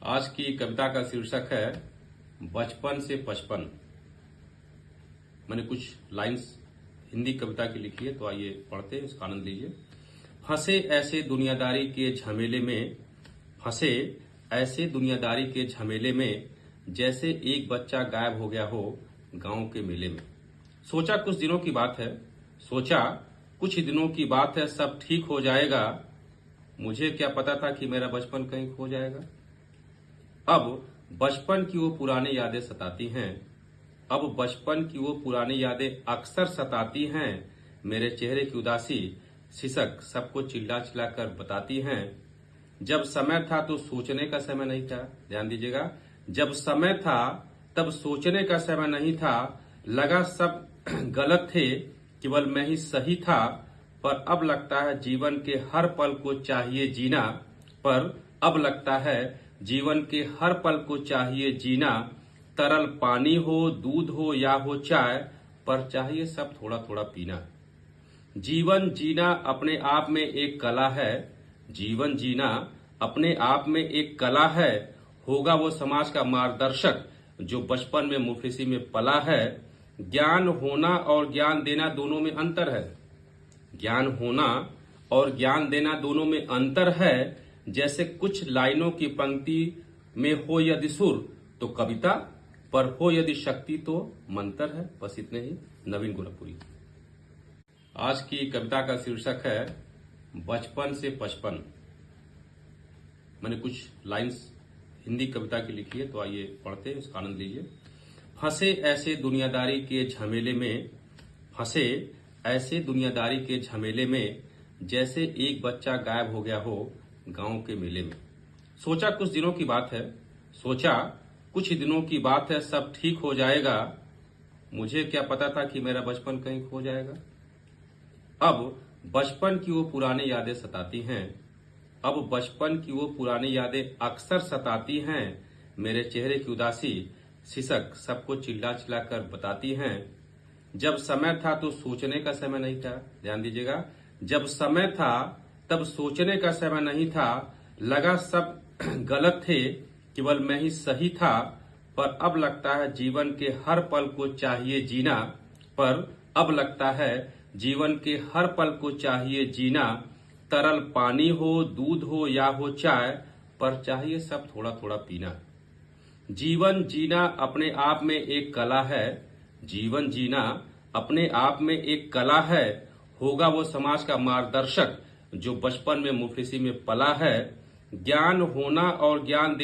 आज की कविता का शीर्षक है बचपन से पचपन। मैंने कुछ लाइंस हिंदी कविता की लिखी है, तो आइए पढ़ते हैं, इसका आनंद लीजिए। फंसे ऐसे दुनियादारी के झमेले में, फंसे ऐसे दुनियादारी के झमेले में, जैसे एक बच्चा गायब हो गया हो गांव के मेले में। सोचा कुछ दिनों की बात है, सोचा कुछ दिनों की बात है, सब ठीक हो जाएगा। मुझे क्या पता था कि मेरा बचपन कहीं खो जाएगा। अब बचपन की वो पुरानी यादें सताती हैं, अब बचपन की वो पुरानी यादें अक्सर सताती हैं। मेरे चेहरे की उदासी सिसक सबको चिल्ला चिल्ला कर बताती हैं। जब समय था तो सोचने का समय नहीं था, ध्यान दीजिएगा। जब समय था तब सोचने का समय नहीं था, लगा सब गलत थे, केवल मैं ही सही था। पर अब लगता है जीवन के हर पल को चाहिए जीना, पर अब लगता है जीवन के हर पल को चाहिए जीना। तरल पानी हो, दूध हो या हो चाय, पर चाहिए सब थोड़ा थोड़ा पीना। जीवन जीना अपने आप में एक कला है, जीवन जीना अपने आप में एक कला है। होगा वो समाज का मार्गदर्शक जो बचपन में मुफलिसी में पला है। ज्ञान होना और ज्ञान देना दोनों में अंतर है, ज्ञान होना और ज्ञान देना दोनों में अंतर है। जैसे कुछ लाइनों की पंक्ति में हो यदि सुर तो कविता, पर हो यदि शक्ति तो मंत्र है। बस इतने ही। नवीन गोरखपुरी। आज की कविता का शीर्षक है बचपन से पचपन। मैंने कुछ लाइंस हिंदी कविता की लिखी है, तो आइए पढ़ते हैं, इसका आनंद लीजिए। फंसे ऐसे दुनियादारी के झमेले में, फंसे ऐसे दुनियादारी के झमेले में, जैसे एक बच्चा गायब हो गया हो गांव के मेले में। सोचा कुछ दिनों की बात है, सोचा कुछ दिनों की बात है, सब ठीक हो जाएगा। मुझे क्या पता था कि मेरा बचपन कहीं खो जाएगा। अब बचपन की वो पुरानी यादें सताती हैं, अब बचपन की वो पुरानी यादें अक्सर सताती हैं। मेरे चेहरे की उदासी सिसक सबको चिल्ला चिल्ला कर बताती हैं। जब समय था तो सोचने का समय नहीं था, ध्यान दीजिएगा। जब समय था तब सोचने का समय नहीं था, लगा सब गलत थे, केवल मैं ही सही था। पर अब लगता है जीवन के हर पल को चाहिए जीना, पर अब लगता है जीवन के हर पल को चाहिए जीना। तरल पानी हो, दूध हो या हो चाय, पर चाहिए सब थोड़ा थोड़ा पीना। जीवन जीना अपने आप में एक कला है, जीवन जीना अपने आप में एक कला है। होगा वो समाज का मार्गदर्शक जो बचपन में मुफलिसी में पला है। ज्ञान होना और ज्ञान